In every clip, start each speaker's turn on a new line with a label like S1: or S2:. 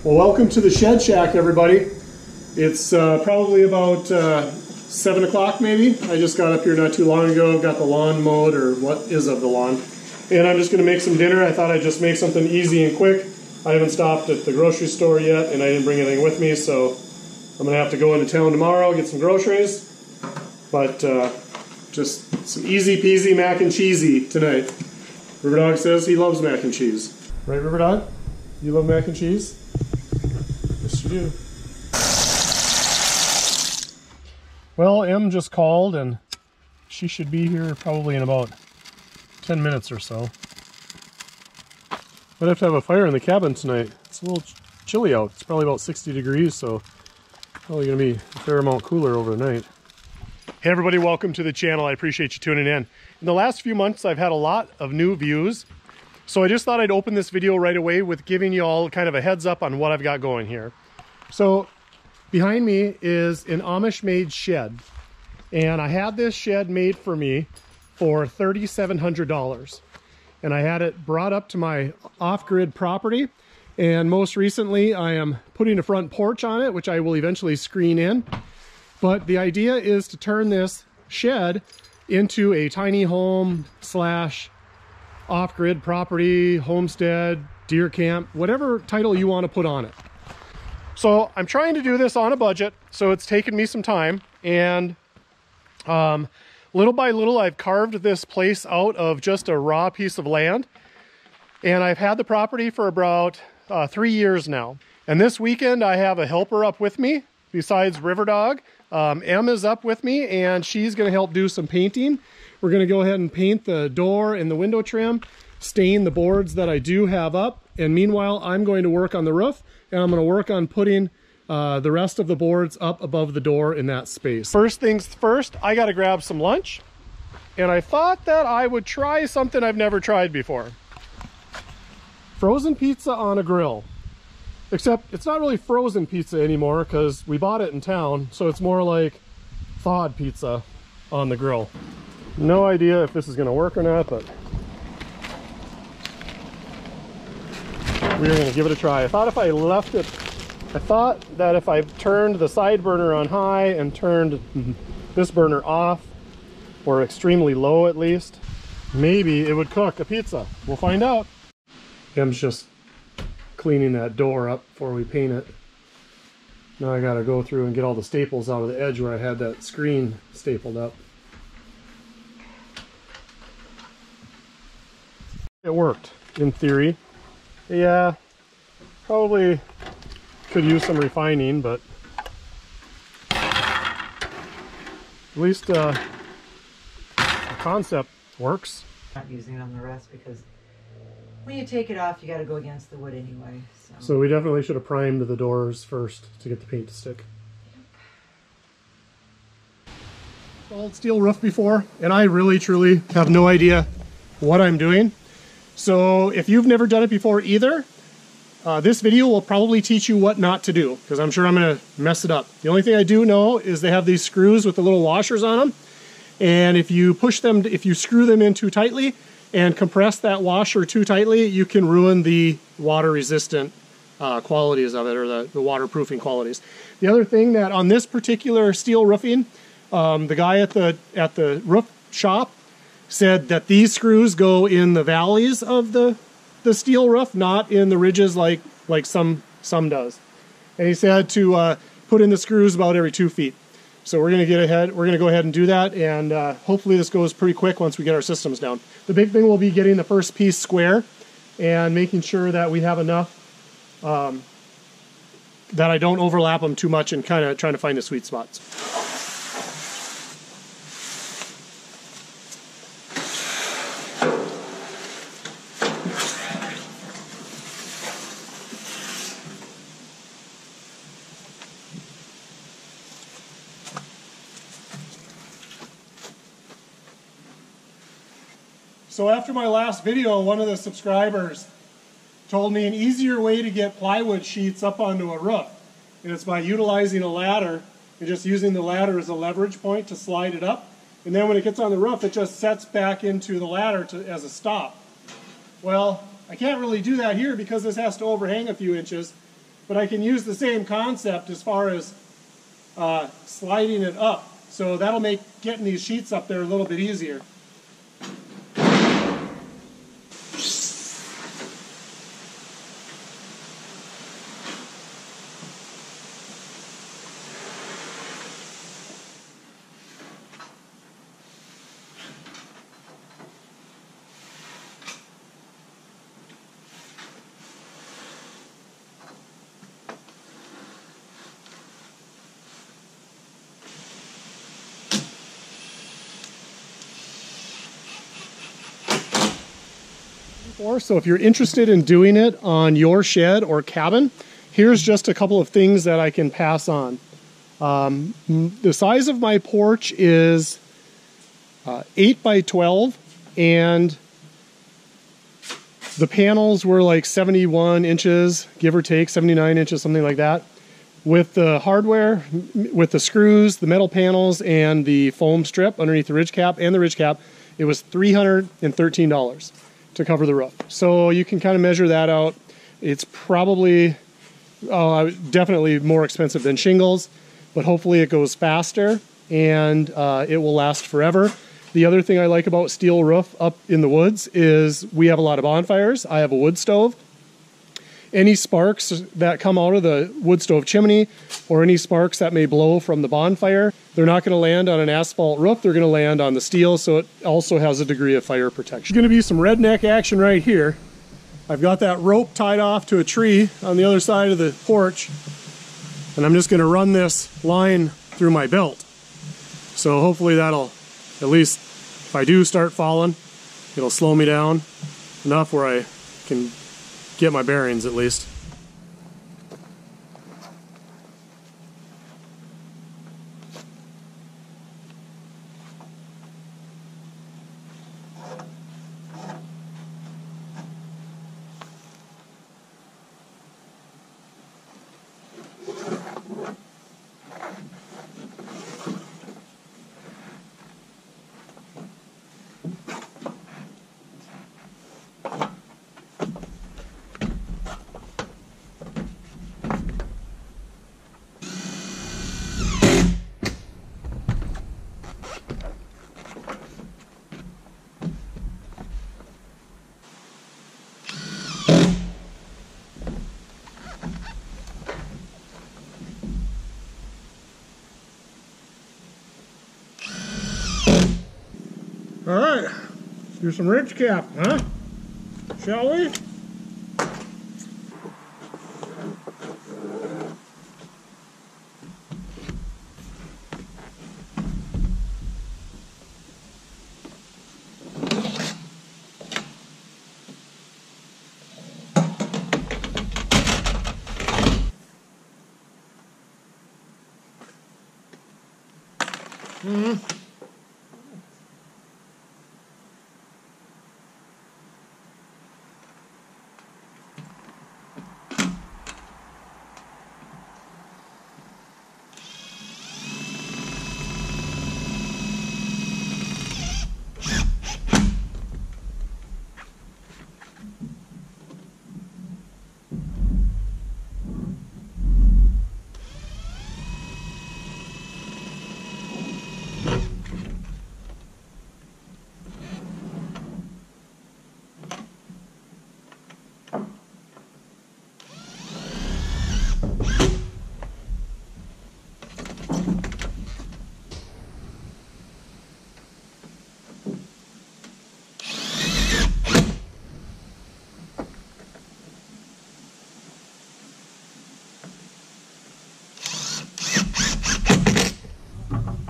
S1: Well, welcome to the Shed Shack, everybody. It's probably about 7 o'clock maybe. I just got up here not too long ago, got the lawn mowed, or what is of the lawn. And I'm just going to make some dinner. I thought I'd just make something easy and quick. I haven't stopped at the grocery store yet, and I didn't bring anything with me, so I'm going to have to go into town tomorrow, get some groceries. But just some easy peasy mac and cheesy tonight. Riverdog says he loves mac and cheese. Right, Riverdog? You love mac and cheese? Yes, you do. Well, Em just called, and she should be here probably in about 10 minutes or so. Might have to have a fire in the cabin tonight. It's a little chilly out. It's probably about 60 degrees, so probably going to be a fair amount cooler over the night. Hey everybody, welcome to the channel. I appreciate you tuning in. In the last few months, I've had a lot of new views, so I just thought I'd open this video right away with giving you all kind of a heads up on what I've got going here. So behind me is an Amish made shed, and I had this shed made for me for $3,700, and I had it brought up to my off-grid property, and most recently I am putting a front porch on it, which I will eventually screen in. But the idea is to turn this shed into a tiny home slash off-grid property, homestead, deer camp, whatever title you want to put on it. So I'm trying to do this on a budget, so it's taken me some time, and little by little I've carved this place out of just a raw piece of land, and I've had the property for about 3 years now. And this weekend I have a helper up with me besides Riverdog. Em is up with me, and she's going to help do some painting. We're going to go ahead and paint the door and the window trim, stain the boards that I do have up, and meanwhile I'm going to work on the roof, and I'm going to work on putting the rest of the boards up above the door in that space. First things first, I got to grab some lunch, and I thought that I would try something I've never tried before. Frozen pizza on a grill. Except it's not really frozen pizza anymore because we bought it in town, so it's more like thawed pizza on the grill. No idea if this is going to work or not, but we're going to give it a try. I thought if I left it, I thought that if I turned the side burner on high and turned this burner off, or extremely low at least, maybe it would cook a pizza. We'll find out. Em's just cleaning that door up before we paint it. Now I gotta go through and get all the staples out of the edge where I had that screen stapled up. It worked, in theory. Yeah, probably could use some refining, but at least the concept works.
S2: Not using it on the rest because when you take it off, you got to go against the wood anyway.
S1: So we definitely should have primed the doors first to get the paint to stick. Solid steel roof before, and I really truly have no idea what I'm doing. So if you've never done it before either, this video will probably teach you what not to do, because I'm sure I'm going to mess it up. The only thing I do know is they have these screws with the little washers on them, and if you push them, if you screw them in too tightly and compress that washer too tightly, you can ruin the water resistant qualities of it, or the waterproofing qualities. The other thing that on this particular steel roofing, the guy at the roof shop said that these screws go in the valleys of the steel roof, not in the ridges like some does. And he said to put in the screws about every 2 feet. So we're going to go ahead and do that, and hopefully this goes pretty quick once we get our systems down. The big thing will be getting the first piece square and making sure that we have enough that I don't overlap them too much, and kind of trying to find the sweet spots. So after my last video, one of the subscribers told me an easier way to get plywood sheets up onto a roof, and it's by utilizing a ladder and just using the ladder as a leverage point to slide it up, and then when it gets on the roof it just sets back into the ladder as a stop. Well, I can't really do that here because this has to overhang a few inches, but I can use the same concept as far as sliding it up. So that'll make getting these sheets up there a little bit easier. So if you're interested in doing it on your shed or cabin, here's just a couple of things that I can pass on. The size of my porch is 8 by 12, and the panels were like 71 inches, give or take, 79 inches, something like that. With the hardware, with the screws, the metal panels, and the foam strip underneath the ridge cap and the ridge cap, it was $313 to cover the roof. So you can kind of measure that out. It's probably definitely more expensive than shingles, but hopefully it goes faster and it will last forever. The other thing I like about steel roof up in the woods is we have a lot of bonfires. I have a wood stove. Any sparks that come out of the wood stove chimney or any sparks that may blow from the bonfire, they're not going to land on an asphalt roof. They're going to land on the steel, so it also has a degree of fire protection. There's going to be some redneck action right here. I've got that rope tied off to a tree on the other side of the porch, and I'm just going to run this line through my belt. So hopefully that'll, at least if I do start falling, it'll slow me down enough where I can get my bearings at least. All right, let's do some ridge cap, huh? Shall we?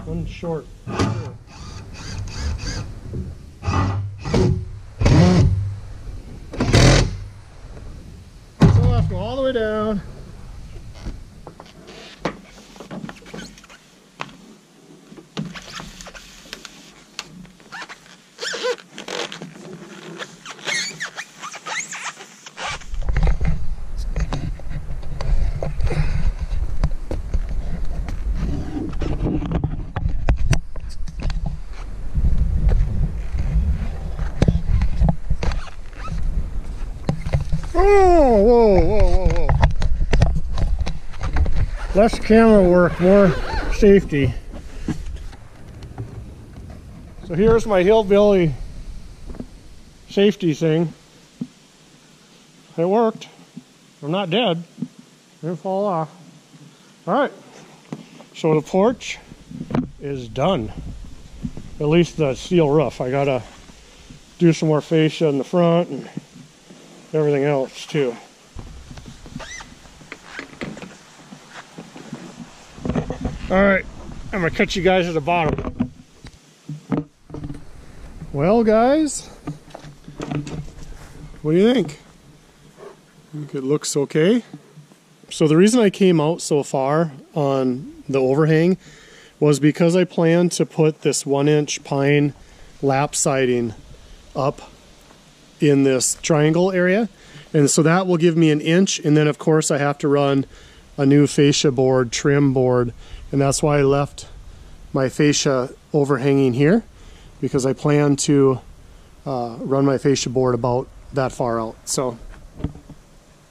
S1: One short. So I'll have to go all the way down. Whoa, whoa, whoa, whoa, whoa. Less camera work, more safety. So here's my hillbilly safety thing. It worked. I'm not dead. Didn't fall off. Alright. So the porch is done. At least the steel roof. I gotta do some more fascia in the front and everything else too. Alright, I'm gonna catch you guys at the bottom. Well guys, what do you think? I think it looks okay. So the reason I came out so far on the overhang was because I planned to put this 1-inch pine lap siding up in this triangle area, and so that will give me 1 inch, and then of course I have to run a new fascia board, trim board, and that's why I left my fascia overhanging here, because I plan to run my fascia board about that far out. So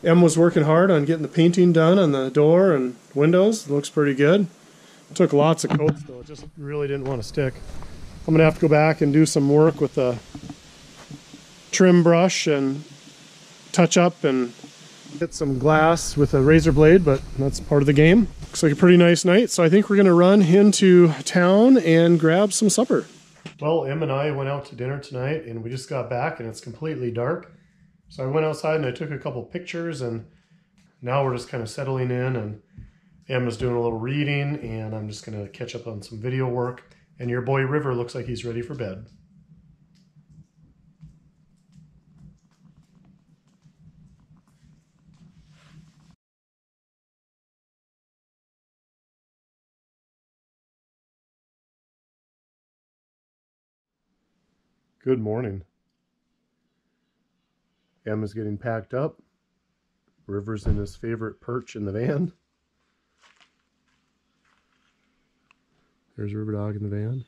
S1: Em was working hard on getting the painting done on the door and windows. It looks pretty good. It took lots of coats though, it just really didn't want to stick. I'm gonna have to go back and do some work with the trim brush and touch up and hit some glass with a razor blade, but that's part of the game. Looks like a pretty nice night, so I think we're gonna run into town and grab some supper. Well, Em and I went out to dinner tonight and we just got back and it's completely dark. So I went outside and I took a couple pictures, and now we're just kind of settling in, and Em is doing a little reading, and I'm just gonna catch up on some video work. And your boy River looks like he's ready for bed. Good morning. Em is getting packed up. River's in his favorite perch in the van. There's River Dog in the van.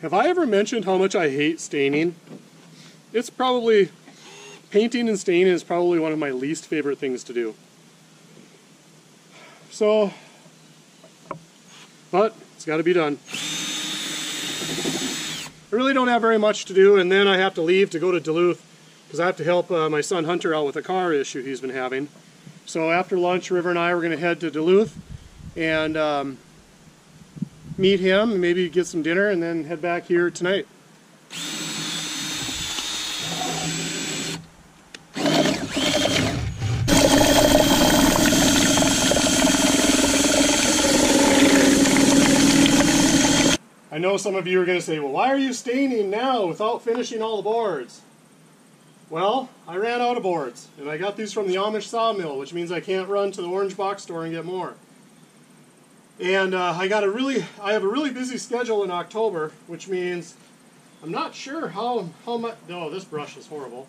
S1: Have I ever mentioned how much I hate staining? It's probably, painting and staining is probably one of my least favorite things to do. So, but it's got to be done. I really don't have very much to do, and then I have to leave to go to Duluth because I have to help my son Hunter out with a car issue he's been having. So after lunch, River and I were going to head to Duluth and meet him and maybe get some dinner and then head back here tonight. I know some of you are going to say, well, why are you staining now without finishing all the boards? Well, I ran out of boards, and I got these from the Amish sawmill, which means I can't run to the orange box store and get more. And I have a really busy schedule in October, which means I'm not sure how much. No, this brush is horrible.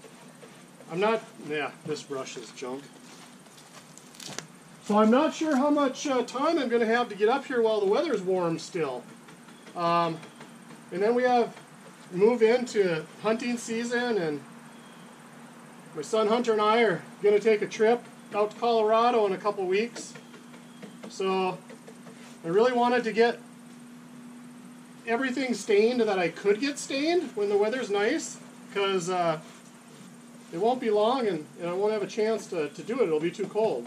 S1: This brush is junk. So I'm not sure how much time I'm going to have to get up here while the weather's warm still. And then we move into hunting season, and my son Hunter and I are going to take a trip out to Colorado in a couple weeks. So I really wanted to get everything stained that I could get stained when the weather's nice, because it won't be long and I won't have a chance to do it. It'll be too cold.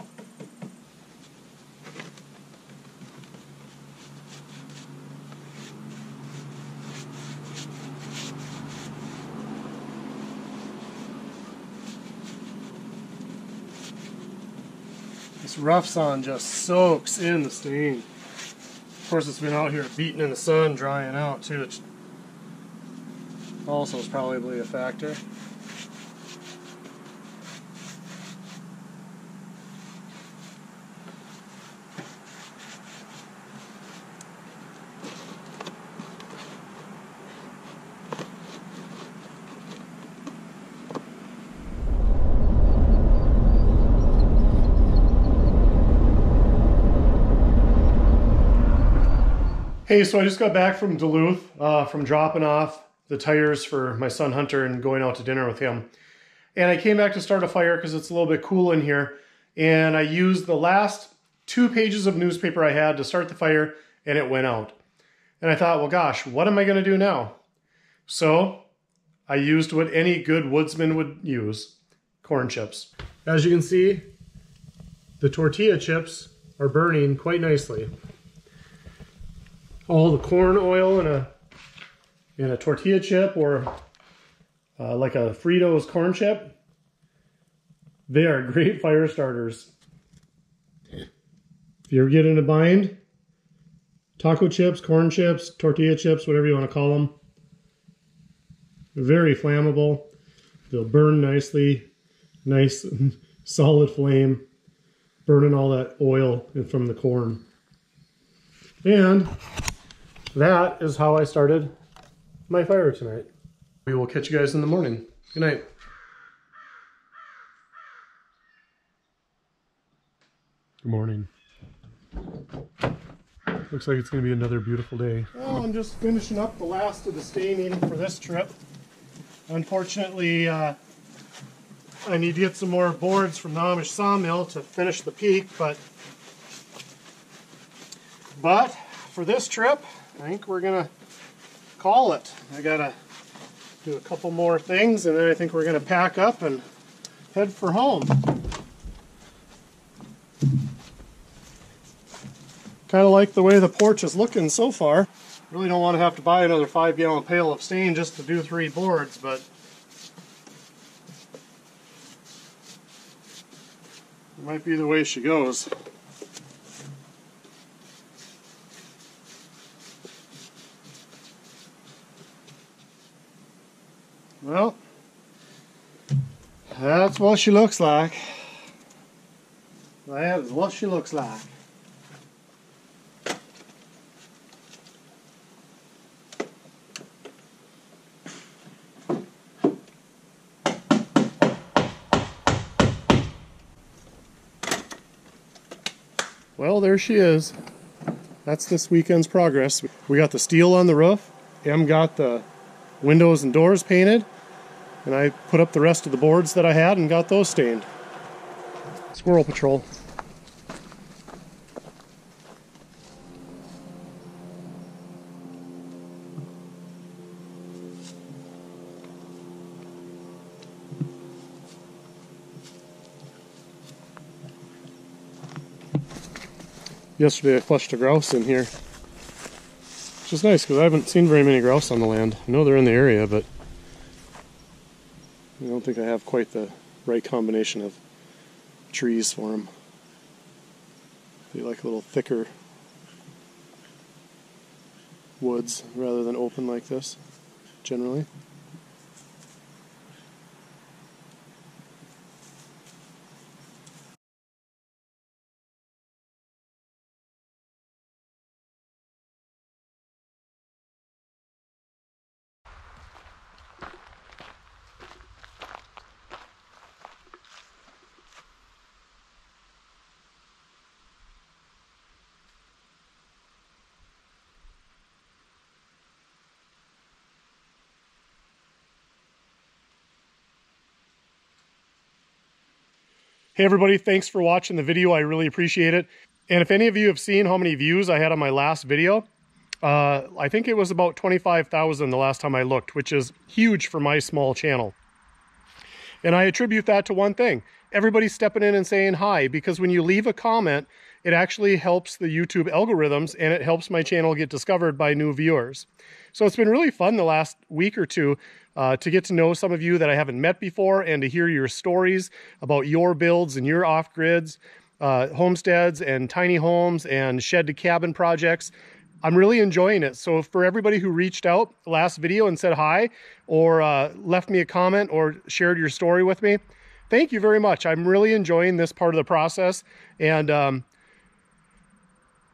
S1: This rough sand just soaks in the stain. Of course, it's been out here beating in the sun, drying out too. It also is probably a factor. Hey, so I just got back from Duluth from dropping off the tires for my son Hunter and going out to dinner with him. And I came back to start a fire because it's a little bit cool in here. And I used the last 2 pages of newspaper I had to start the fire, and it went out. And I thought, well, gosh, what am I going to do now? So I used what any good woodsman would use, corn chips. As you can see, the tortilla chips are burning quite nicely. All the corn oil in a tortilla chip, or like a Fritos corn chip, they are great fire starters. If you ever get in a bind, taco chips, corn chips, tortilla chips, whatever you want to call them, very flammable. They'll burn nicely, nice solid flame, burning all that oil from the corn. And that is how I started my fire tonight. We will catch you guys in the morning. Good night. Good morning. Looks like it's going to be another beautiful day. Well, I'm just finishing up the last of the staining for this trip. Unfortunately, I need to get some more boards from the Amish sawmill to finish the peak, but for this trip, I think we're gonna call it. I gotta do a couple more things, and then I think we're gonna pack up and head for home. Kind of like the way the porch is looking so far. Really don't want to have to buy another 5-gallon pail of stain just to do 3 boards, but it might be the way she goes. Well, that's what she looks like. That is what she looks like. Well, there she is. That's this weekend's progress. We got the steel on the roof. Em got the windows and doors painted. And I put up the rest of the boards that I had and got those stained. Squirrel patrol. Yesterday I flushed a grouse in here, which is nice because I haven't seen very many grouse on the land. I know they're in the area, but I don't think I have quite the right combination of trees for them. They like a little thicker woods rather than open like this, generally. Hey everybody, thanks for watching the video. I really appreciate it. And if any of you have seen how many views I had on my last video, I think it was about 25,000 the last time I looked, which is huge for my small channel. And I attribute that to one thing. Everybody's stepping in and saying hi, because when you leave a comment, it actually helps the YouTube algorithms and it helps my channel get discovered by new viewers. So it's been really fun the last week or two to get to know some of you that I haven't met before and to hear your stories about your builds and your off-grids, homesteads and tiny homes and shed to cabin projects. I'm really enjoying it. So for everybody who reached out last video and said hi, or left me a comment or shared your story with me, thank you very much. I'm really enjoying this part of the process. And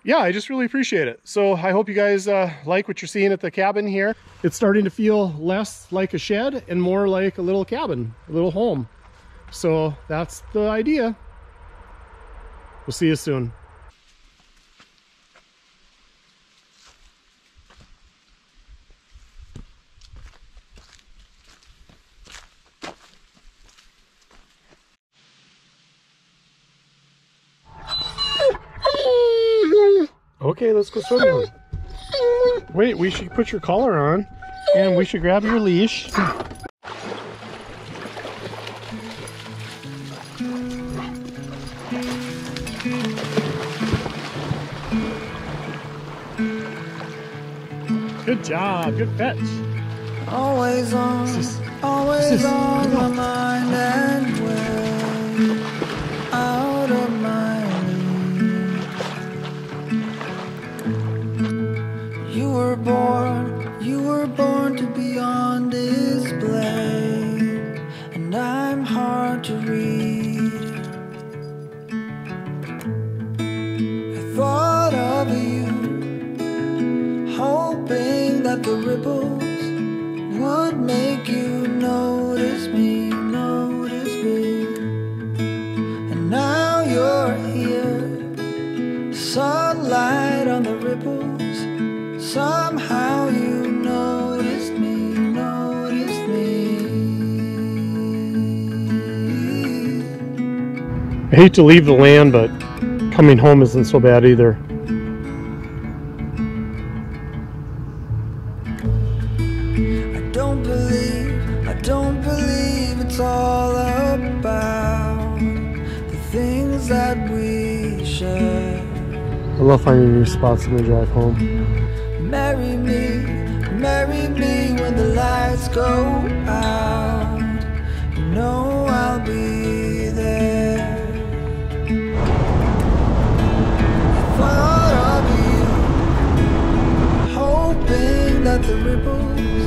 S1: yeah, I just really appreciate it. So I hope you guys like what you're seeing at the cabin here. It's starting to feel less like a shed and more like a little cabin, a little home. So that's the idea. We'll see you soon. Okay, let's go swimming. Wait, we should put your collar on, and we should grab your leash. Good job, good fetch.
S3: Always on, always on my mind and way out of my league. You were born to be on display, and I'm hard to read. I thought of you, hoping that the ripples would make you notice me, and now you're here, sunlight on the ripples, somehow you noticed me.
S1: I hate to leave the land, but coming home isn't so bad either.
S3: I don't believe it's all about the things that we share.
S1: I love finding new spots on the drive home.
S3: Marry me when the lights go out. You know I'll be there. I thought of you, hoping that the ripples